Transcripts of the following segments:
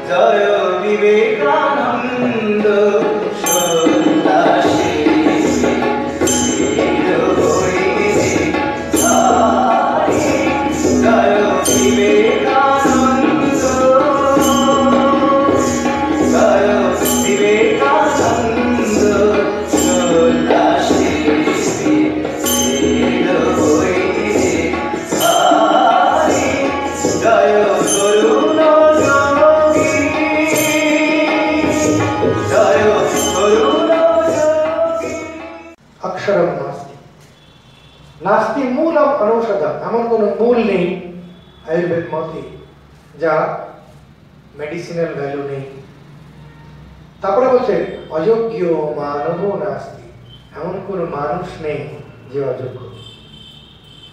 জয় বিবেকানন্দ সন্ন্যাসী জয় বিবেকানন্দ জয় বিবেকানন্দ সন্ন্যাসী জয় করুণ যোগী জয় করুণ যোগী। অক্ষরম নাস্তি, নাস্তি মূলম অনুষদম, এমন কোনো মূল নেই আয়ুর্বেদ মতে যা মেডিসিনাল ভ্যালু নেই। তারপরে বলছে অযোগ্য মানব নাস্তি, এমন কোনো মানুষ নেই যে অযোগ্য,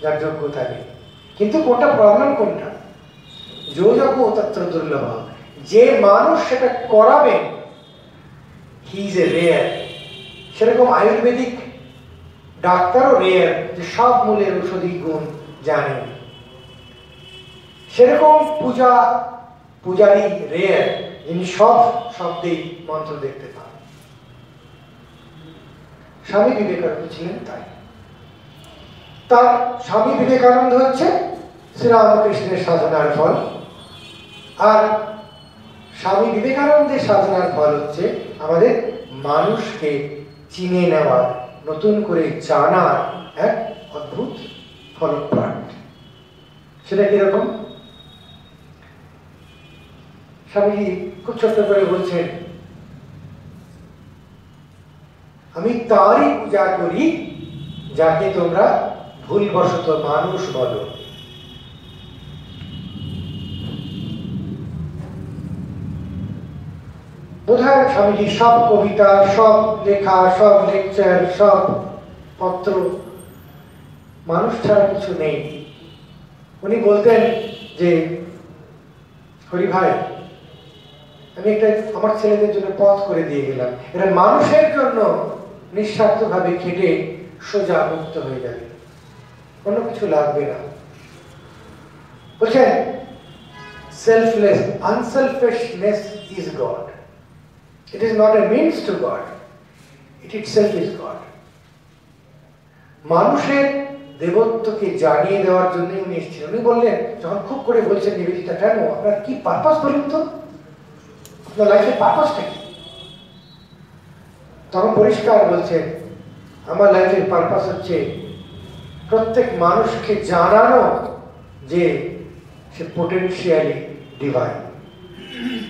যার যোগ্যতা নেই। কিন্তু কোনটা প্রবলেম কোনটা? যোগ্য তত্র দুর্লভ, যে মানুষ সেটা করাবেন হি ইজ এ রেয়ার। সেরকম আয়ুর্বেদিক ডাক্তারও রেয়ার, যে সব মূলের ঔষধি গুণ জানেন। সেরকম পূজারী রেয়ার, যিনি সব শব্দেই মন্ত্র দেখতে পান। স্বামী বিবেকানন্দ ছিলেন তাই। তার স্বামী বিবেকানন্দ হচ্ছে শ্রীরামকৃষ্ণের সাধনার ফল, আর স্বামী বিবেকানন্দের সাধনার ফল হচ্ছে আমাদের মানুষকে চিনে নেওয়ার, নতুন করে জানার এক অদ্ভুত ফলপ্রাণ। সেটা কিরকম? স্বামীজি খুব ছোট্ট করে বলছেন, আমি তারই পূজা করি যাকে তোমরা ভুলবশত মানুষ বলো। বোধহয় স্বামীজি সব কবিতা, সব লেখা, সব লেকচার, সব পত্র মানুষ ছাড়া কিছু নেই। উনি বলতেন যে হরি ভাই, আমি একটা আমার ছেলেদের জন্য পথ করে দিয়ে গেলাম, এরা মানুষের জন্য নিঃস্বার্থভাবে খেটে সোজা মুক্ত হয়ে যাবে, অন্য কিছু লাগবে না। বলছেন selfless, unselfishness is God. It is not a means to God. It itself is God. মানুষের দেবত্বকে জানিয়ে দেওয়ার জন্য উনি এসেছিলেন। উনি বললেন, যখন খুব করে বলছেন নিবেদিতা, কেন আপনার কি পারপাস বলুন তো, আপনার লাইফের পারপাসটা কি? তখন পরিষ্কার বলছেন, আমার লাইফের পারপাস হচ্ছে প্রত্যেক মানুষকে জানানো যে সে পোটেনশিয়ালি ডিভাইন,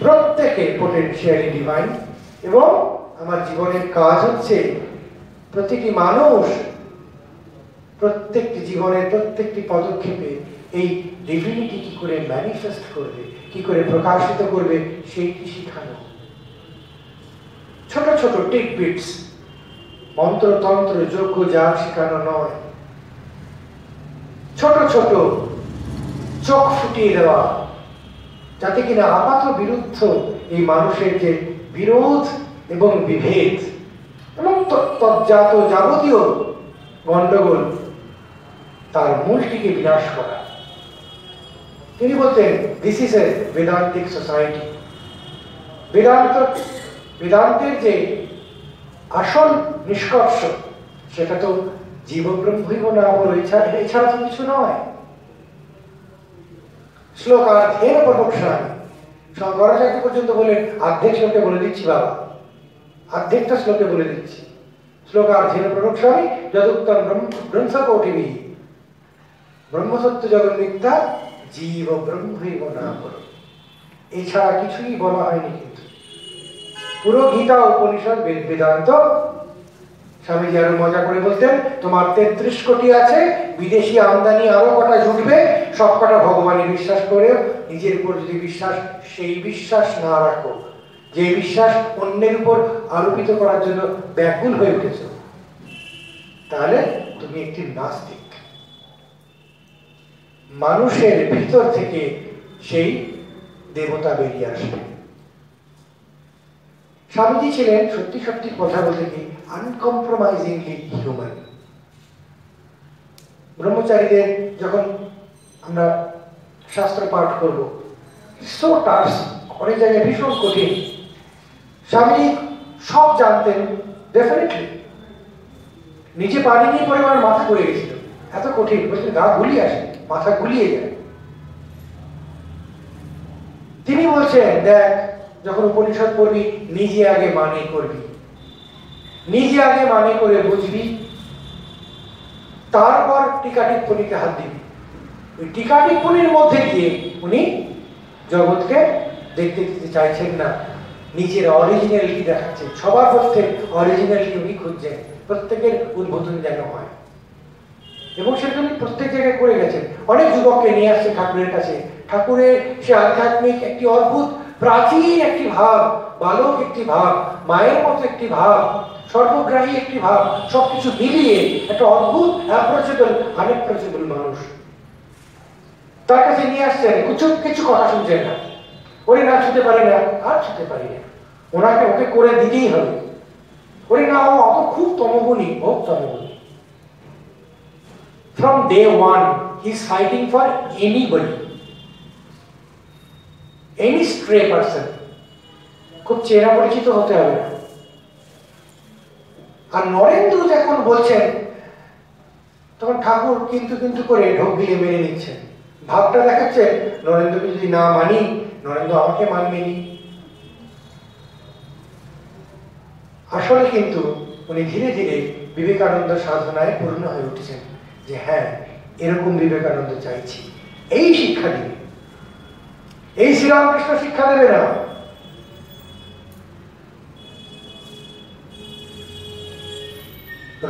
প্রত্যেকে পোটেনশিয়ালি ডিভাইন, এবং আমার জীবনের কাজ হচ্ছে প্রতিটি মানুষ প্রত্যেকটি জীবনের প্রত্যেকটি পদক্ষেপে এই ডিভিনিটি কি করে ম্যানিফেস্ট করবে, কি করে প্রকাশিত করবে, সেইটি শিখানো। ছোট ছোট টিকবিটস, মন্ত্রতন্ত্র যজ্ঞ যা শেখানো নয়, ছোট ছোট চোখ ফুটিয়ে দেওয়া, যাতে কিনা আপাত বিরুদ্ধ এই মানুষের যে বিরোধ এবং বিভেদ এবং তজ্জাত যাবতীয় গন্ডগোল, তার মূলটিকে বিনাশ করা। তিনি বলতেন, this is a Vedantic society. বেদান্তের যে আসল নিষ্কর্ষ সেটা তো জীবব্রহ্মৈব নামঃ, এছাড়া তো কিছু নয়। শ্লোকার্ধেন প্রবক্ষ্যামি, শঙ্করাচার্য পর্যন্ত বলেন, অর্ধেক শ্লোকে বলে দিচ্ছি বাবা, অর্ধেকটা শ্লোকে বলে দিচ্ছি। শ্লোকার্ধেন প্রবক্ষ্যামি যদুক্তম ব্রহ্মকোটিভিঃ ব্রহ্মসত্য জগৎ মিথ্যা জীব ব্রহ্মৈব নামঃ। এছাড়া কিছুই বলা হয়নি। কিন্তু পুরো গীতা উপনিষদ বেদান্ত। স্বামীজি আরো মজা করে বলতেন, তোমার 33 কোটি আছে, বিদেশি আমদানি আরো কটা জুটবে, সব কটা ভগবানে বিশ্বাস করে নিজের উপর যদি বিশ্বাস, সেই বিশ্বাস না রাখো, যে বিশ্বাস অন্যের উপর আরোপিত করার জন্য ব্যাকুল হয়ে উঠেছ, তাহলে তুমি একটি নাস্তিক। মানুষের ভিতর থেকে সেই দেবতা বেরিয়ে আসবে। স্বামীজি ছিলেন সত্যি সত্যি কথা বলতে কি আনকম্প্রোমাইজিংলি হিউম্যান। ব্রহ্মচারীদের যখন আমরা শাস্ত্র পাঠ করব, সো টার্স, অনেক জায়গায় ভীষণ কঠিন। স্বামী সব জানতেন ডেফিনেটলি, নিচে পানি নিয়ে পরে আমার মাথা ঘুরে গেছিল, এত কঠিন, বলছেন গা গুলিয়ে আসে, মাথা গুলিয়ে যায়। তিনি বলছেন দেখ, যখন উপনিষদ পড়বি নিজে আগে মানে করবি, নিজে আগে মানে করে বুঝবি, তারপর টিকা টিপ্পণীতে হাত দিবি। ওই টিকা টিপ্পণীর মধ্যে দিয়ে উনি জগৎকে দেখতে দিতে চাইছেন না, নিজের অরিজিনালিটি দেখাচ্ছেন। সবার মধ্যে অরিজিনালিটি উনি খুঁজছেন, প্রত্যেকের উদ্বোধন যেন হয়, এবং সেটা উনি প্রত্যেক জায়গায় করে গেছেন। অনেক যুবককে নিয়ে আসছে ঠাকুরের কাছে, ঠাকুরের সে আধ্যাত্মিক একটি অদ্ভুত প্রাচীন একটি ভাব, বালক একটি ভাব, মায়ের মতো একটি ভাব, সর্বগ্রাহী একটি ভাব, সবকিছু মিলিয়ে একটা অদ্ভুত অ্যাপ্রোচেবল আনএপ্রোচেবল মানুষ। তার কাছে নিয়ে আসছেন, কিছু কথা শুনছেন না, ওরে না ছুতে পারে না, আর ছুতে পারি না, ওনাকে ওকে করে দিতেই হবে, ওরে না ও অত খুব তমগুণী, ও তমগুণী। From day one, he is fighting for anybody, any stray person. খুব চেনা পরিচিত হতে হবে না। আর নরেন্দ্র যখন বলছেন, তখন ঠাকুর কিন্তু কিন্তু করে ঢোক গিলে মেনে নিচ্ছেন। ভাবটা দেখাচ্ছে, নরেন্দ্রকে যদি না মানি, নরেন্দ্র আমাকে মানবেনি। আসলে কিন্তু উনি ধীরে ধীরে বিবেকানন্দ সাধনায় পূর্ণ হয়ে উঠছেন, যে হ্যাঁ এরকম বিবেকানন্দ চাইছি, এই শিক্ষা দিবে, এই শ্রীরামকৃষ্ণ শিক্ষা দেবে না।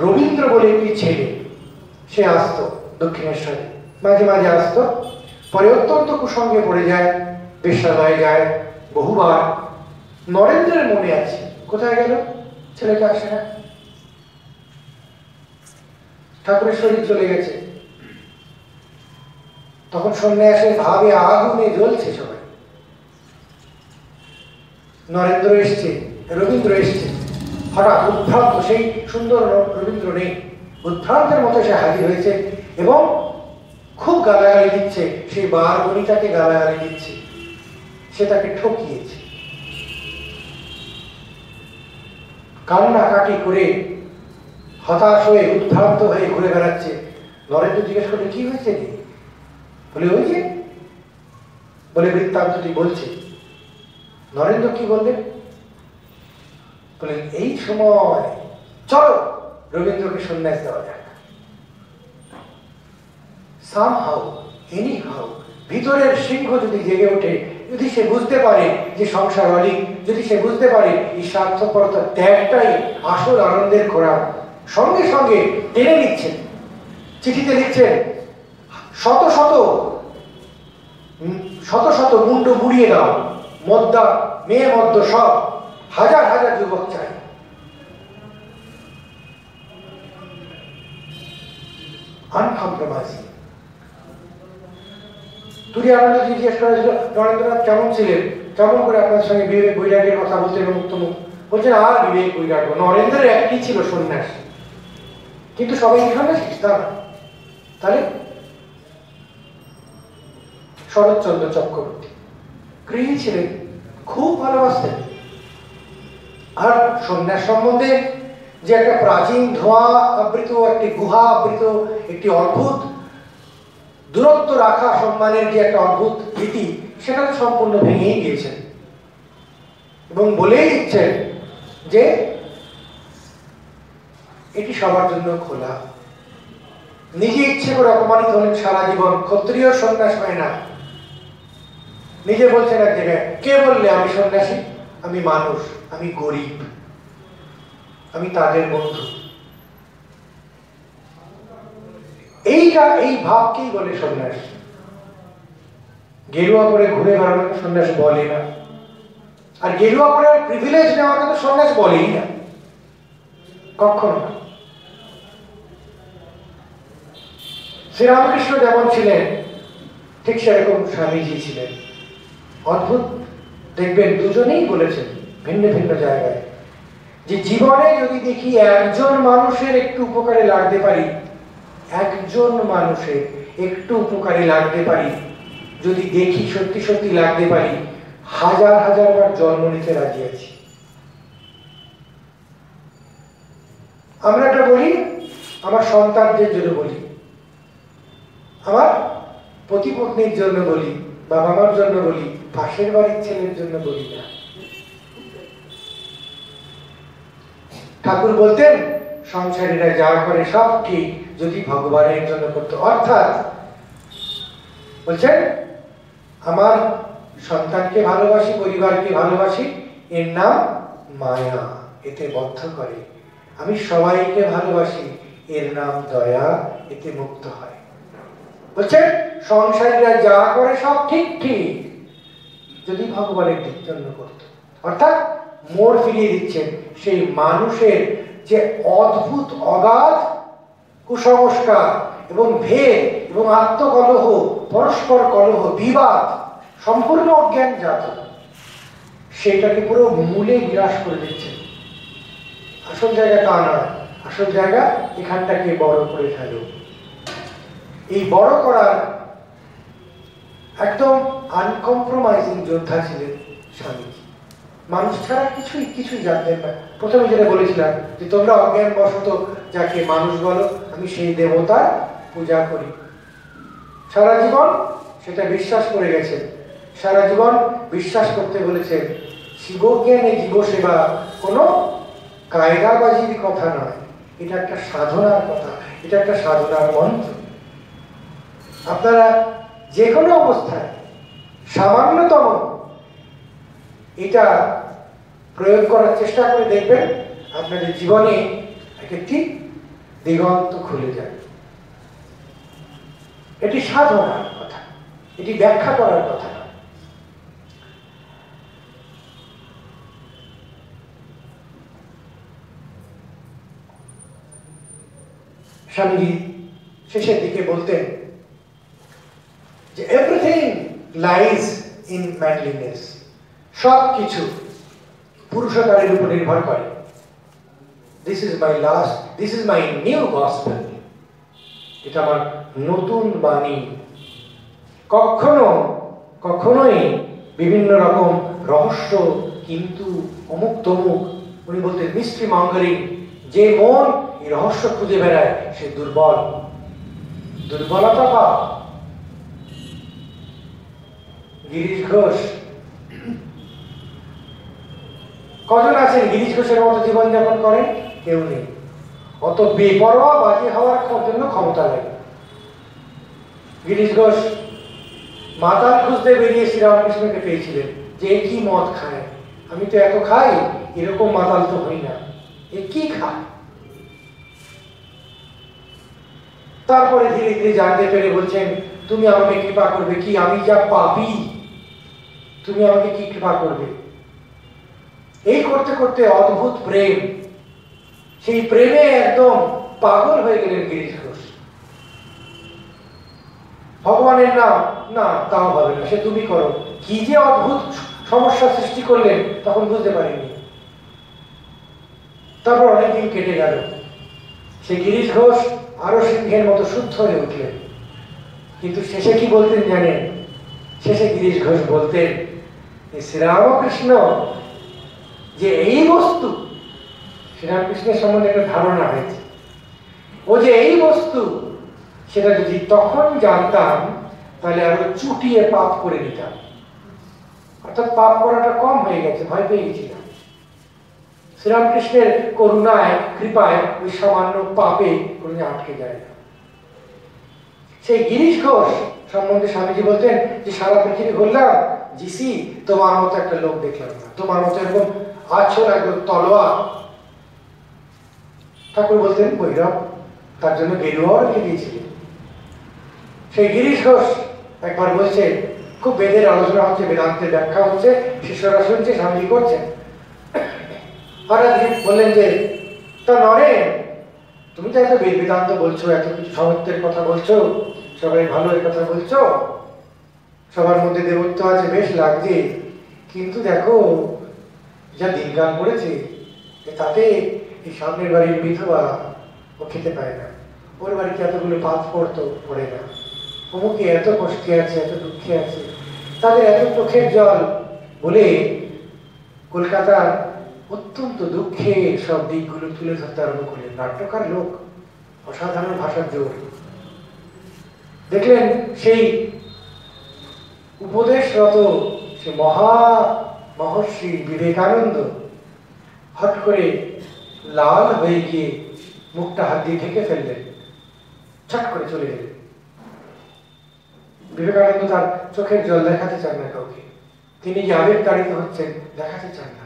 রবীন্দ্র বলে একটি ছেলে, সে আসতো দক্ষিণেশ্বরে, মাঝে মাঝে আসতো, পরে অত্যন্ত কুসঙ্গে পড়ে যায়, বেশ্যালয়ে যায় বহুবার। নরেন্দ্রের মনে আছে, কোথায় গেল ছেলেটা, আসে না, ঠাকুরের শরীর চলে গেছে। তখন সন্ন্যাসের ভাবে আগুনে জ্বলছে সবাই। নরেন্দ্র এসছে, রবীন্দ্র এসছে, হঠাৎ উদ্ভ্রান্ত, সেই সুন্দর রবীন্দ্র নেই, উদ্ভ্রান্তের মতো সে হাজির হয়েছে এবং খুব গালাগালি দিচ্ছে, সেই বার বনিতাকে গালাগালি দিচ্ছে, সে তাকে ঠকিয়েছে। কান্নাকাটি করে হতাশ হয়ে উদ্ভ্রান্ত হয়ে ঘুরে বেড়াচ্ছে। নরেন্দ্র জিজ্ঞেস করলে কি হয়েছে, বলে ওই যে, বলে বৃত্তান্তটি বলছে। নরেন্দ্র কি বললেন, বলেন এই সময় চলো রবীন্দ্রকে সন্ন্যাস দেওয়া যাক। সামহাউ এনিহাউ ভিতরের সিংহ যদি জেগে ওঠে, যদি সে বুঝতে পারে যে সংসার অলিক, যদি সে বুঝতে পারে এই স্বার্থপরতা ত্যাগটাই আসল আনন্দের খোরাক, সঙ্গে সঙ্গে টেনে নিচ্ছেন। চিঠিতে লিখছেন, শত শত শত শত মুন্ড মুড়িয়ে দাও, মদ্দা মেয়ে মদ্য সব, হাজার হাজার যুবক চাই। আনকম্প্রোমাইজিং। তুরীয়ানন্দ জিজ্ঞেস করেছিল, নরেন্দ্রনাথ কেমন ছিলেন, কেমন করে আপনার সঙ্গে বিবেক বৈরাগের কথা বলতেন মুক্তমুখ? বলছেন আর বিবেক বৈরাগ্য, নরেন্দ্রের একই ছিল সন্ন্যাস, কিন্তু সবাই কি সন্ন্যাসী তা না। তাহলে শরৎচন্দ্র চক্রবর্তী গৃহী ছিলেন, খুব ভালোবাসতেন। আর সন্ন্যাস সম্বন্ধে যে একটা প্রাচীন ধোঁয়া আবৃত, একটি গুহা আবৃত, একটি অদ্ভুত দূরত্ব রাখা সম্মানের যে একটা অদ্ভুত রীতি, সেটা তো সম্পূর্ণ ভেঙেই গিয়েছেন এবং বলেই দিচ্ছেন যে এটি সবার জন্য খোলা। নিজে ইচ্ছে করে অপমানিত হলেন সারা জীবন, ক্ষত্রিয় সন্ন্যাস হয় না। নিজে বলছেন এক জায়গায়, কে বললে আমি সন্ন্যাসী? আমি মানুষ, আমি গরিব, আমি তাদের বন্ধু। এইটা, এই ভাবকেই বলে সন্ন্যাস। গেরুয়া পরে ঘুরে বেড়ানোকে সন্ন্যাস বলে না, আর গেরুয়া পরে প্রিভিলেজ নেওয়াকে তো সন্ন্যাস বলেই না, কখনো না। শ্রীরামকৃষ্ণ যেমন ছিলেন, ঠিক সেরকম স্বামীজি ছিলেন। অদ্ভুত দেখবেন, দুজনেই বলেছেন ভিন্ন ভিন্ন জায়গায়, যে জীবনে যদি দেখি একজন মানুষের একটু উপকারে লাগতে পারি, একজন মানুষের একটু উপকারে লাগতে পারি, যদি দেখি সত্যি সত্যি লাগতে পারি, হাজার হাজার বার জন্ম নিতে রাজি আছি। আমরা এটা বলি আমার সন্তানদের জন্য বলি, আমার পতিপত্নীর জন্য বলি, বাবা মার জন্য বলি, পাশের বাড়ির ছেলের জন্য বলি না। ঠাকুর বলতেন সংসারীরা যা করে সব ঠিক যদি ভগবানের জন্য করতো। অর্থাৎ বলছেন আমার সন্তানকে ভালোবাসি, পরিবারকে ভালোবাসি, এর নাম মায়া, এতে বদ্ধ করে। আমি সবাইকে ভালোবাসি, এর নাম দয়া, এতে মুক্ত হয়। বলছেন সংসারীরা যা করে সব ঠিক ঠিক যদি ভগবানের জন্য করত। অর্থাৎ মোড় ফিরিয়ে দিচ্ছেন সেই মানুষের যে অদ্ভুত অগাধ কুসংস্কার এবং ভেদ এবং আত্মকলহ, পরস্পর কলহ, বিবাদ, সম্পূর্ণ অজ্ঞানজাত, সেটাকে পুরো মূলে বিনাশ করে দিচ্ছেন। আসল জায়গা তা নয়, আসল জায়গা এখানটাকে বড় করে ফেলো। এই বড় করার একদম আনকম্প্রোমাইজিং যোদ্ধা ছিলেন স্বামীজি। মানুষ ছাড়া কিছুই জানতেন না। প্রথমে যেটা বলেছিলাম যে তোমরা অজ্ঞান বশত যাকে মানুষ বলো, আমি সেই দেবতার পূজা করি। সারা জীবন সেটা বিশ্বাস করে গেছেন, সারা জীবন বিশ্বাস করতে বলেছেন। শিবজ্ঞানে জীব সেবা কোনো কায়দাবাজির কথা নয়, এটা একটা সাধনার কথা, এটা একটা সাধনার মন্ত্র। আপনারা যে কোনো অবস্থায় সামান্যতম এটা প্রয়োগ করার চেষ্টা করে দেখবেন, আপনাদের জীবনে একটি দিগন্ত খুলে যাবে। এটি সাধনার কথা, এটি ব্যাখ্যা করার কথা না। স্বামীজি শেষের দিকে বলতেন যে এভরিথিং লাইজ ইন ম্যানলিনেস, সব কিছু পুরুষকারের উপর নির্ভর করে। This is my new gospel, এটা আমার নতুন বাণী। কখনোই বিভিন্ন রকম রহস্য, কিন্তু অমুক তমুক, উনি বলতেন মিস্ট্রি মঙ্গারিং, যে মন এই রহস্য খুঁজে বেড়ায় সে দুর্বল, দুর্বলতা পাপ। গিরিশ ঘোষ, কজন আছেন গিরিশ ঘোষের মতো জীবনযাপন করেন? কেউ নেই। অত বেপরোয়া বাজি হওয়ার জন্য ক্ষমতা লাগে। গিরিশ ঘোষ মাতাল খুঁজতে বেরিয়ে শ্রীরামকৃষ্ণকে পেয়েছিলেন যে কি মদ খায়, আমি তো এত খাই, এরকম মাতাল তো হই না, এ কি খায়? তারপরে ধীরে ধীরে জানতে পেরে বলছেন তুমি আমাকে কৃপা করবে কি, আমি যা পাপী, তুমি আমাকে কি কৃপা করবে? এই করতে করতে অদ্ভুত প্রেম, সেই প্রেমে একদম পাগল হয়ে গেলেন গিরিশ ঘোষ। ভগবানের নাম না, তাও হবে না, সে তুমি করো। কি যে অদ্ভুত সমস্যা সৃষ্টি করলেন তখন বুঝতে পারিনি। তারপর অনেকদিন কেটে গেল, সে গিরিশ ঘোষ আরো সিংহের মতো শুদ্ধ হয়ে উঠলেন। কিন্তু শেষে কি বলতেন জানেন? শেষে গিরিশ ঘোষ বলতেন শ্রীরামকৃষ্ণ যে এই বস্তু, শ্রীরামকৃষ্ণের সম্বন্ধে একটা ধারণা হয়েছে, ও যে এই বস্তু, সেটা যদি তখন জানতাম তাহলে আরো চুটিয়ে পাপ করে দিতাম। অর্থাৎ পাপ করাটা কম হয়ে গেছে, ভয় পেয়ে গেছিলাম। শ্রীরামকৃষ্ণের করুণায়, কৃপায় ওই সামান্য পাপে কোনোদিন আটকে যায় না। সেই গিরিশ ঘোষ সম্বন্ধে স্বামীজি বলতেন যে সারা পৃথিবী ঘুরলাম, জিসি তোমার মতো একটা লোক দেখলাম না, তোমার মতো এরকম আছো একদম তলোয়ার। ঠাকুর বলতেন বৈরব, তার জন্য গেরুয়াও রেখে দিয়েছিলেন। সেই গিরিশ ঘোষ একবার বলছে, খুব বেদের আলোচনা হচ্ছে, বেদান্তের ব্যাখ্যা হচ্ছে, শিষ্যরা শুনছে, স্বামীজি করছেন। হঠাৎ বললেন যে তা নরেন, তুমি তো এত বেদান্ত বলছো, এত কিছু সমত্বের কথা বলছো, সবাই ভালো এর কথা বলছো, সবার মধ্যে দেবত্ব আছে, বেশ লাগছে, কিন্তু দেখো যা দিনকাল পড়েছে, তাতে এই সামনের বাড়ির বিধবা ও খেতে পায় না, ওর বাড়িতে এতগুলো পাত পড়তো, পড়ে না। অমুকে এত কষ্টে আছে, এত দুঃখে আছে, তাদের এত চোখের জল বলে কলকাতার অত্যন্ত দুঃখে সব দিকগুলো তুলে ধরতে আরম্ভ করলেন। নাট্যকার লোক, অসাধারণ ভাষার জোর। দেখলেন সেই উপদেশরত সে মহর্ষি বিবেকানন্দ হট করে লাল হয়ে গিয়ে মুখটা হাত দিয়ে ঢেকে ফেললেন, ছট করে চলে গেলেন। বিবেকানন্দ তার চোখের জল দেখাতে চান না কাউকে, তিনি যে আবেগ তাড়িত হচ্ছেন দেখাতে চান না,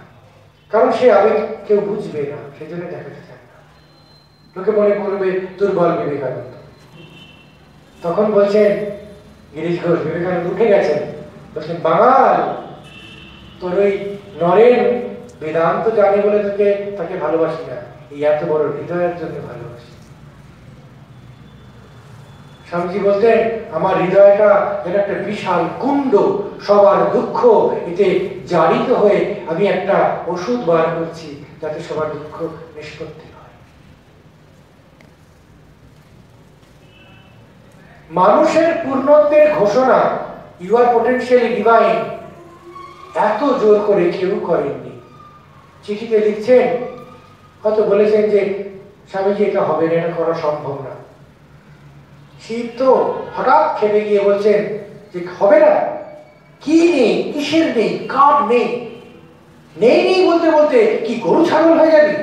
কারণ সে আবেগ কেউ বুঝবে না, সেজন্য দেখাতে চান না, লোকে মনে করবে দুর্বল বিবেকানন্দ। তখন বলছেন গিরিশ ঘোষ, বিবেকানন্দ উঠে গেছেন, বলছেন বাঙাল, তোর ওই নরেন বেদান্ত জানে বলে তাকে ভালোবাসি না, এই এত বড় হৃদয়ের জন্য ভালোবাসি। স্বামীজি বলতেন আমার হৃদয়টা যেন একটা বিশাল কুণ্ড, সবার দুঃখ এতে জারিত হয়ে আমি একটা ওষুধ বার করছি যাতে সবার দুঃখ নিষ্পত্তি হয়। মানুষের পূর্ণত্বের ঘোষণা ইউ আর পোটেনশিয়ালি ডিভাইন এত জোর করে কেউ করেননি। চিঠিতে লিখছেন, হয়তো বলেছেন যে স্বামীজি এটা হবে না, এটা করা সম্ভব না। শিব তো হঠাৎ খেপে গিয়ে বলছেন যে হবে না, কি নেই, কিসের নেই, কার নেই, নেই নেই বলতে বলতে কি গরু ছাগল হয়ে যাবি?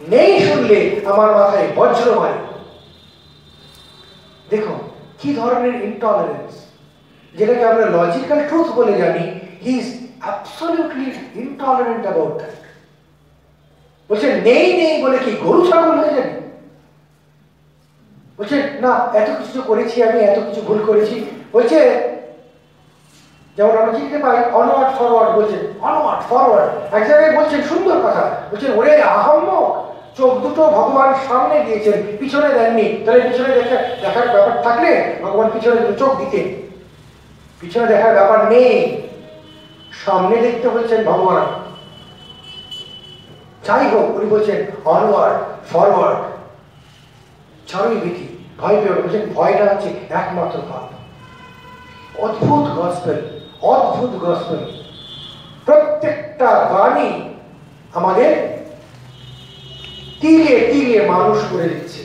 নেই শুনলে আমার মাথায় বজ্র মারে। দেখো কি ধরনের ইনটলারেন্স, যেটাকে আমরা লজিক্যাল ট্রুথ বলে জানি, he is absolutely intolerant about that. বলছে নেই নেই বলে কি গরু ছাগল হয়ে যাবি? বলছে না, এত কিছু করেছি আমি, এত কিছু ভুল করেছি। বলছে যেমন আমরা চিনতে পাই অনওয়ার্ড ফরওয়ার্ড, বলছে অনওয়ার্ড ফরওয়ার্ড। এক জায়গায় বলছেন সুন্দর কথা, বলছেন ওরে আহম্মক, চোখ দুটো ভগবান সামনে দিয়েছেন, পিছনে দেননি, তাহলে পিছনে দেখার ব্যাপার থাকলে ভগবান পিছনে চোখ দিতেন। পিছনে দেখার ব্যাপার নেই, সামনে দেখতে বলছেন ভগবান। যাই হোক, উনি বলছেন অনওয়ার্ড ফরওয়ার্ড। ছাড়ই ভীতি, ভয় পেও না, বলছেন ভয়টা হচ্ছে একমাত্র পাপ। অদ্ভুত গসপেল, অদ্ভুত গসপেল। প্রত্যেকটা বাণী আমাদের তিলে তিলে মানুষ করে দিচ্ছে।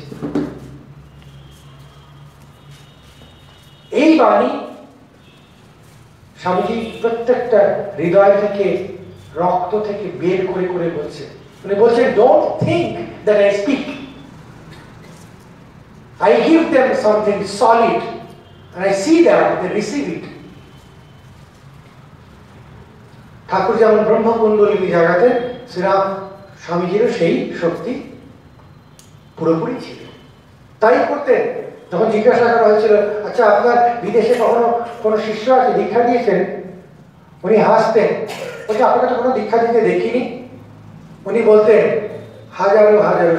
এই বাণী স্বামীজি প্রত্যেকটা হৃদয় থেকে, রক্ত থেকে বের করে করে বলছে। উনি বলছেন don't think that I speak, I give them something solid and I see that they receive it. ঠাকুর যেমন ব্রহ্মকুণ্ডলিনী জাগাতে, শ্রীরাম স্বামীজিরও সেই শক্তি পুরোপুরি ছিল। তাই করতেন। যখন জিজ্ঞাসা করা হয়েছিল, আচ্ছা আপনার বিদেশে কখনো কোনো শিষ্য আছে, দীক্ষা দিয়েছেন? উনি হাসতেন, বলছে আপনাকে তো কোনো দীক্ষা দিতে দেখিনি। উনি বলতেন হাজারো হাজারো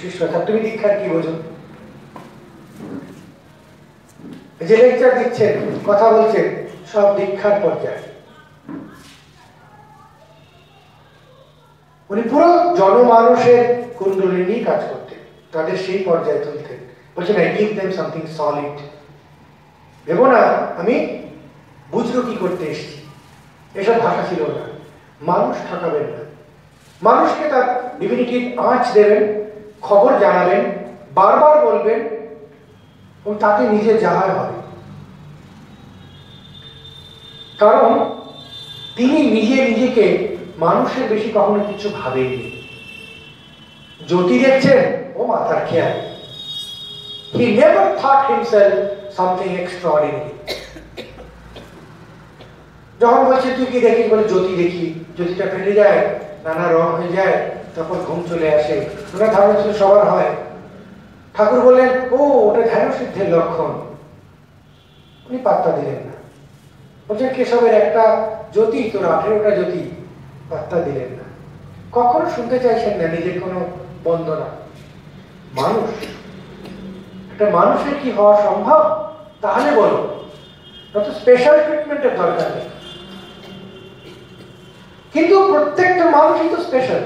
শিষ্য, তুমি দীক্ষার কি বোঝো? যে লেকচার দিচ্ছেন, কথা বলছেন, সব দীক্ষার পর্যায়ে। উনি পুরো জনমানুষের কুণ্ডলিনী কাজ করতেন, তাদের সেই পর্যায়ে তুলতেন। বলছেন I give them something solid. ভেবো না আমি বুঝলো কি করতে এসেছি, এসব ভাষা ছিল না। মানুষ ঠকাবেন না, মানুষকে তার ডিভিনিটির আঁচ দেবেন, খবর জানাবেন, বারবার বলবেন, এবং তাতে নিজে যাওয়া হবে। কারণ তিনি নিজে নিজেকে মানুষের বেশি কখনো কিছু ভাবেননি। জ্যোতি দেখছেন, ও মাথার খেয়াল। He never thought himself something extraordinary. যখন বলছে তুই কি দেখিস, বলে জ্যোতি দেখি, জ্যোতিটা ফেটে যায়, নানা রং হয়ে যায়, তখন ঘুম চলে আসে। ওনার ধারণা ছিল সবার হয়। ঠাকুর বললেন ও ওটা ধ্যান সিদ্ধের লক্ষণ। উনি পাত্তা দিলেন না, বলছেন কেশবের একটা জ্যোতি, তোর 18টা জ্যোতি, পাত্তা দিলেন না। কখনো শুনতে চাইছেন না নিজের কোনো বন্দনা। মানুষ, একটা মানুষের কি হওয়া সম্ভব? তাহলে বলো, যত স্পেশাল ট্রিটমেন্টের দরকার নেই। কিন্তু প্রত্যেকটা মানুষই তো স্পেশাল।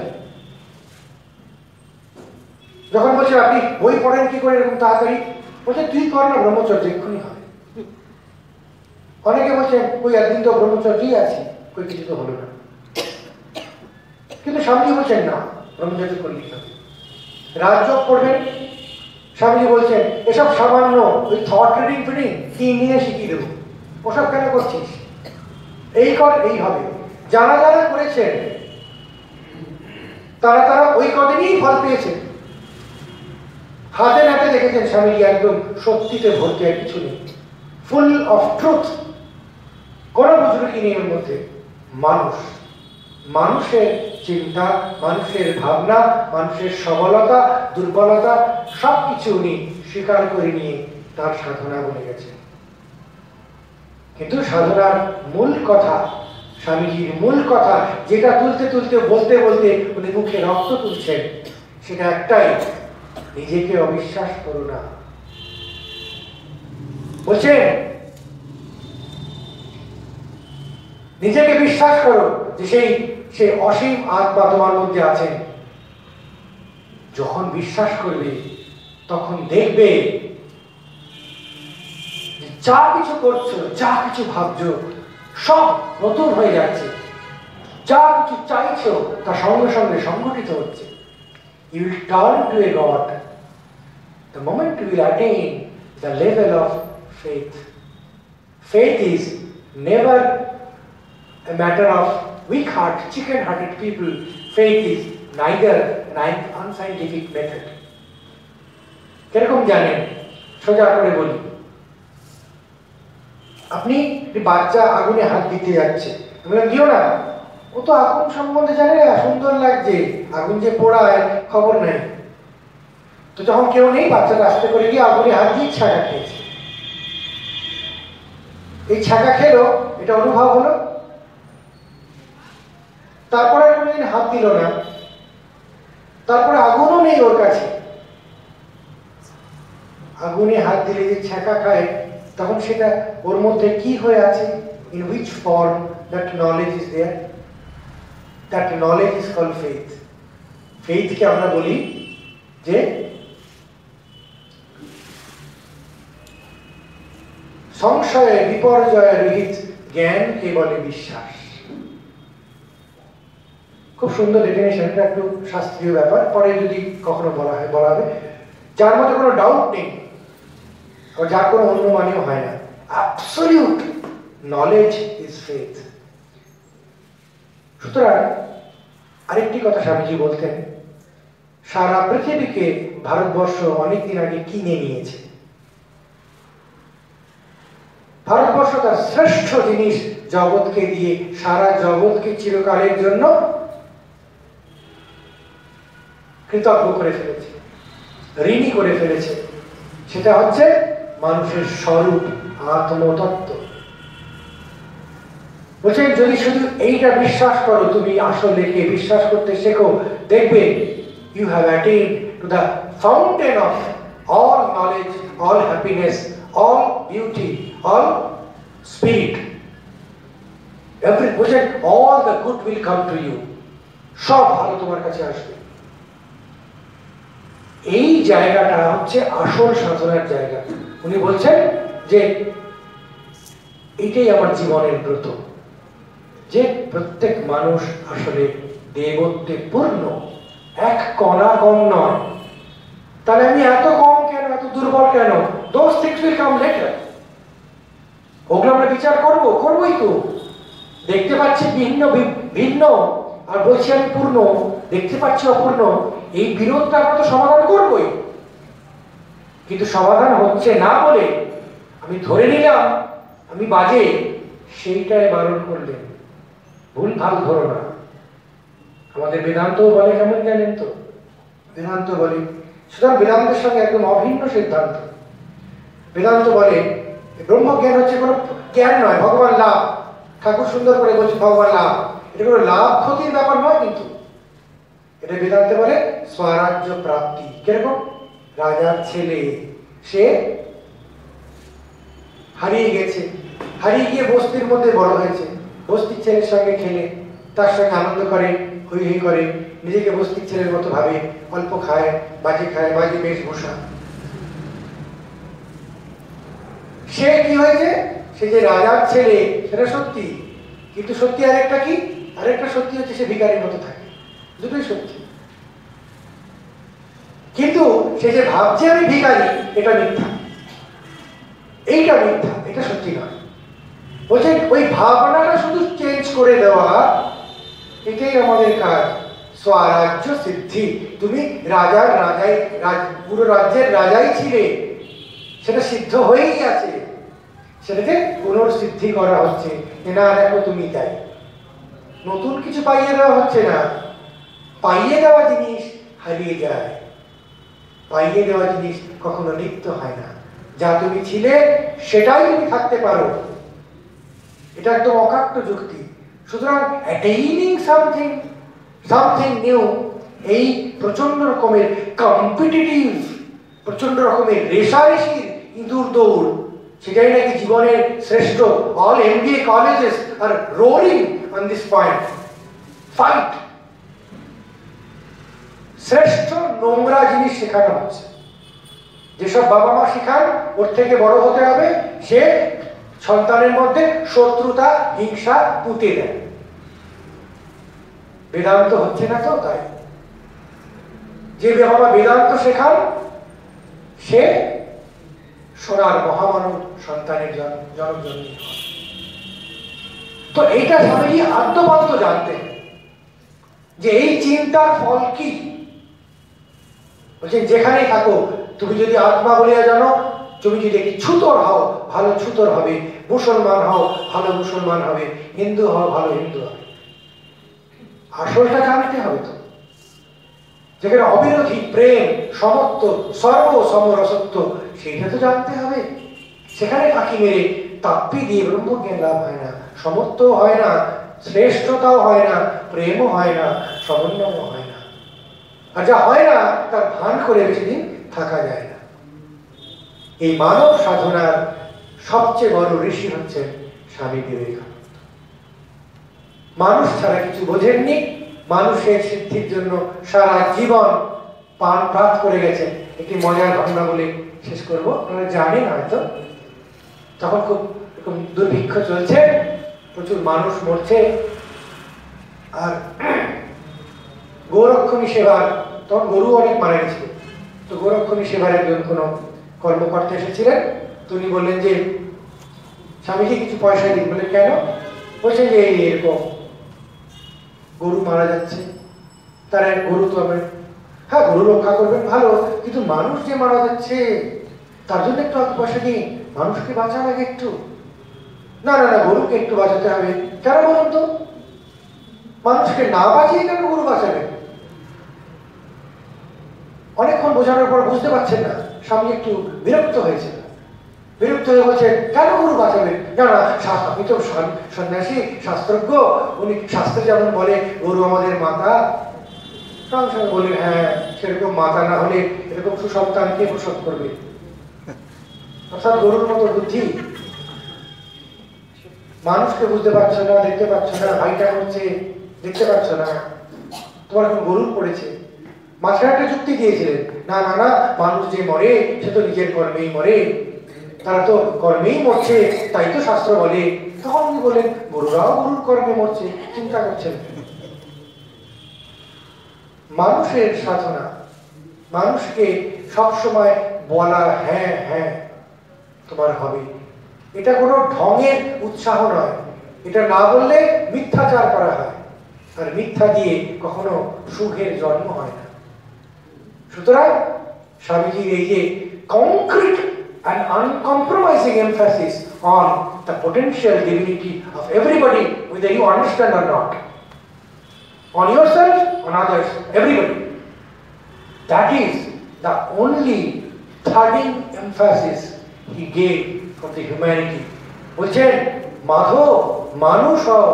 যখন বলছে আপনি বই পড়েন কি করে এরকম তাড়াতাড়ি, বলছে তুই কর না ব্রহ্মচর্য, এক্ষুনি হবে। অনেকে বলছেন ওই একদিন তো ব্রহ্মচর্যই আছে, ওই কিছু তো হলো না। কিন্তু স্বামীজি বলছেন না, ব্রহ্মচর্য করলেই হবে। রাজযোগ করবেন, স্বামীজি বলছেন এসব সামান্য ওই থট রিডিং ফিডিং কি নিয়ে শিখিয়ে দেবো, ওসব কেন করছিস, এই কর এই হবে। যারা যারা করেছেন তারা তারা ওই কদিনই ফল পেয়েছেন। হাতে নাতে দেখেছেন স্বামীজি একদম সত্যিতে ভর্তি, আর কিছু নেই, ফুল অফ ট্রুথ, কোনো বুজরুকি নেই এর মধ্যে। মানুষ, মানুষের চিন্তা, মানুষের ভাবনা, মানুষের সবলতা দুর্বলতা সবকিছু উনি স্বীকার করে নিয়ে তার সাধনা বলে গেছেন। কিন্তু সাধনার মূল কথা, স্বামীজির মূল কথা, যেটা তুলতে তুলতে বলতে বলতে উনি মুখে রক্ত তুলছেন, সেটা একটাই, নিজেকে অবিশ্বাস করো না। বলছেন নিজেকে বিশ্বাস করো যে সেই অসীম আত্মা তোমার মধ্যে আছেন। যখন বিশ্বাস করবে তখন দেখবে যা কিছু করছো, যা কিছু ভাবছো, সব নতুন হয়ে যাচ্ছে। যা কিছু চাইছো তা সঙ্গে সঙ্গে সংঘটিত হচ্ছে। You will turn to a God the moment you will attain the level of faith. Faith is never a matter of weak-hearted, chicken-hearted people. Faith is neither an unscientific method. কিরকম জানেন? সোজা করে বলি, আপনি বাচ্চা আগুনে হাত দিতে যাচ্ছে, দিও না, ও তো আগুন সম্বন্ধে জানে না, সুন্দর লাগছে, আগুন যে পোড়ায় খবর নেই। তো যখন কেউ নেই, বাচ্চাটা আস্তে করে গিয়ে আগুনে হাত দিয়ে ছাকা খেয়েছে। এই ছাকা খেলো, এটা অনুভব হলো। তারপরে কোনোদিন হাত দিল না, তারপরে আগুনও নেই ওর কাছে। আগুনে হাত দিলে যে ছাকা খায়, তখন সেটা ওর মধ্যে কি হয়ে আছে, in which form that knowledge is there, that knowledge is called faith. Faith কে আমরা বলি যে সংশয়ে বিপর্যয় রহিত জ্ঞানকে বলে বিশ্বাস। খুব সুন্দর ডেফিনেশন, এটা একটু শাস্ত্রীয় ব্যাপার, পরে যদি কখনো বলা হবে। যার মধ্যে কোনো ডাউট নেই, যার কোনো অনুমানীয় হয় না, অ্যাবসলিউট নলেজ ইজ ফেথ। সুতরাং আরেকটি কথা স্বামীজি বলতেন, সারা পৃথিবীকে ভারতবর্ষ অনেকদিন আগে কিনে নিয়েছে। ভারতবর্ষ তার শ্রেষ্ঠ জিনিস জগৎকে দিয়ে সারা জগৎকে চিরকালের জন্য কৃতজ্ঞ করে ফেলেছে, ঋণী করে ফেলেছে। সেটা হচ্ছে মানুষের স্বরূপ, আত্মতত্ত্ব। বলছেন যদি শুধু এইটা বিশ্বাস করো, তুমি আসলে কে বিশ্বাস করতে শেখো, দেখবে you have attained to the fountain of all knowledge, all happiness, all beauty, all spirit. বলছেন all the good will come to you. সব ভালো তোমার কাছে আসবে। এই জায়গাটা হচ্ছে আসল সাধনার জায়গা। উনি বলছেন যে এটাই আমার জীবনের ব্রত, যে প্রত্যেক মানুষ আসলে দেবত্বে পূর্ণ, এক কণা কম নয়। তাহলে আমি এত কম কেন, এত দুর্বল কেন? those things will come later. ওগুলো আমরা বিচার করবোই তো। দেখতে পাচ্ছি ভিন্ন ভিন্ন, আর বলছি আমি পূর্ণ, দেখতে পাচ্ছি অপূর্ণ। এই বিরোধটা আমরা তো সমাধান করবোই, কিন্তু সমাধান হচ্ছে না বলে আমি ধরে নিলাম আমি বাজে, সেইটাই বারণ করলেন। ভুল ভাল ধরো না। আমাদের বেদান্ত বলে কেমন জানেন তো? বেদান্ত বলে, সুতরাং বেদান্তের সঙ্গে একদম অভিন্ন সিদ্ধান্ত। বেদান্ত বলে ব্রহ্মজ্ঞান হচ্ছে কোনো জ্ঞান নয়, ভগবান লাভ। ঠাকুর সুন্দর করে বলছে ভগবান লাভ, এটা কোনো লাভ ক্ষতির ব্যাপার নয়। কিন্তু এটা বেদান্তে বলে স্বরাজ্য প্রাপ্তি। কিরকম? রাজার ছেলে, সে হারিয়ে গেছে, হারিয়ে গিয়ে বস্তির মধ্যে বড় হয়েছে। বস্তির ছেলের সঙ্গে খেলে, তার সঙ্গে আনন্দ করে, হই হই করে, নিজেকে বস্তির ছেলের মতো ভাবে, অল্প খায়, বাজে বেশভূষা। সে কি হয়েছে? সে যে রাজার ছেলে সেটা সত্যি, কিন্তু সত্যি আরেকটা কি, আরেকটা সত্যি হচ্ছে সে ভিখারির মতো থাকে। দুটোই সত্যি, কিন্তু সে যে ভাবছে আমি ভিখারি, এটা মিথ্যা, এইটা মিথ্যা, এটা সত্যি নয়। বলছেন ওই ভাবনাটা শুধু চেঞ্জ করে দেওয়া, এটাই আমাদের কাজ। স্বরাজ্য সিদ্ধি, তুমি রাজার রাজাই, পুরো রাজ্যের রাজাই ছিলে, সেটা সিদ্ধ হয়েই আছে, সেটাকে পুনর্সিদ্ধি করা হচ্ছে। না দেখো তুমি তাই, নতুন কিছু পাইয়ে দেওয়া হচ্ছে না। পাইয়ে দেওয়া জিনিস হারিয়ে যায়, পাইয়ে দেওয়া জিনিস কখনো লিপ্ত হয় না। যা তুমি ছিলে সেটাই তুমি থাকতে পারো, এটা একদম অকাট্য যুক্তি। সুতরাং অ্যাটেইনিং সামথিং নিউ, এই প্রচন্ড রকমের কম্পিটিটিভ, প্রচন্ড রকমের রেশারেশির ইঁদুর দৌড়, সেটাই নাকি জীবনের শ্রেষ্ঠ। All MBA colleges are rolling on this point, fight. শ্রেষ্ঠ নোংরা জিনিস শেখানো হচ্ছে। যেসব বাবা মা শেখান ওর থেকে বড় হতে হবে, সে সন্তানের মধ্যে শত্রুতা হিংসা পুঁতে দেয়। বেদান্ত হচ্ছে না তো তাই। যে বাবা বেদান্ত শেখান সে সোনার মহামানব সন্তানের জন্মজন্মী। তো এইটা স্বামীজি আদ্যপান্ত জানতেন যে এই চিন্তার ফল কি। বলছেন যেখানেই থাকো, তুমি যদি আত্মা বলিয়া জানো, তুমি যদি একটি ছুতর হও ভালো ছুতর হবে, মুসলমান হও ভালো মুসলমান হবে, হিন্দু হও ভালো হিন্দু হবে। আসলটা জানতে হবে তো, যেখানে অবিরোধী প্রেম সমত্ব সর্ব সমরসত্ব, সেইটা তো জানতে হবে। সেখানে ফাঁকি মেরে তাপ্পি দিয়ে ব্রহ্মজ্ঞান লাভ হয় না, সমত্ব হয় না, শ্রেষ্ঠতাও হয় না, প্রেমও হয় না, সমন্বয়ও হয় না। আর যা হয় না তার ভান করে বেশি দিন থাকা যায় না। এই মানব সাধনার সবচেয়ে বড় ঋষি হচ্ছেন স্বামী বিবেকানন্দ। মানুষ ছাড়া কিছু বোঝেননি, মানুষের সিদ্ধির জন্য সারা জীবন প্রাণ করে গেছেন। একটি মজার ঘটনা বলে শেষ করব, আপনারা জানেন হয়তো, তখন খুব এরকম দুর্ভিক্ষ চলছে, প্রচুর মানুষ মরছে, আর গৌরক্ষণী সেবার, তখন গরু অনেক মারা গেছিল, তো গৌরক্ষণী সেবার একজন কোনো কর্মকর্তা এসেছিলেন। তো উনি বললেন যে স্বামীজি কিছু পয়সা দিন। বলে কেন? বলছে যে এরকম গরু মারা যাচ্ছে, তারা গরু তো আমি, হ্যাঁ গরু রক্ষা করবেন ভালো, কিন্তু মানুষ যে মারা যাচ্ছে তার জন্য একটু পয়সা দিন, মানুষকে বাঁচান আগে একটু। না না না, গরুকে একটু বাঁচাতে হবে। কেন বলুন তো? মানুষকে না বাঁচিয়ে কেন গরু বাঁচাবে? অনেকক্ষণ বোঝানোর পর বুঝতে পারছেন না, স্বামী একটু বিরক্ত হয়েছে, বিরক্ত হয়ে বলছে কেন গরু বাঁচাবে? না না, আমি তো সন্ন্যাসী শাস্ত্রজ্ঞ, উনি শাস্ত্রে যেমন বলে গরু আমাদের মাতা। সঙ্গে সঙ্গে বললেন হ্যাঁ, সেরকম মাতা না হলে এরকম সুসন্তান কে প্রসব করবে? অর্থাৎ গরুর মতো বুদ্ধি। মানুষকে বুঝতে পারছো না, দেখতে পাচ্ছ না, ভাইটা করছে দেখতে পাচ্ছ না, তোমার এখন গরুর পড়েছে। মাঝখানে একটা যুক্তি দিয়েছিলেন, না না না, মানুষ যে মরে সে তো নিজের কর্মেই মরে, তারা তো কর্মেই মরছে, তাই তো শাস্ত্র বলে। তখন উনি বলেন গরুরাও গরুর কর্মে মরছে, চিন্তা করছেন। মানুষের সাধনা, মানুষকে সবসময় বলা হ্যাঁ হ্যাঁ তোমার হবে, এটা কোনো ঢঙের উৎসাহ নয়। এটা না বললে মিথ্যাচার করা হয়, আর মিথ্যা দিয়ে কখনো সুখের জন্ম হয় না। সুতরাং স্বামীজির এই যে concrete and uncompromising emphasis on the potential divinity of everybody, whether you understand or not, on yourself, on others, everybody. That is the only thudding emphasis he gave for the humanity. বলছেন মাধব মানুষ হও,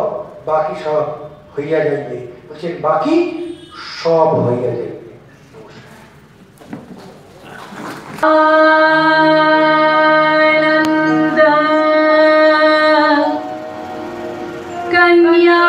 বাকি সব হইয়া যাইবে। বলছেন বাকি সব হইয়া যাইবে। कन्या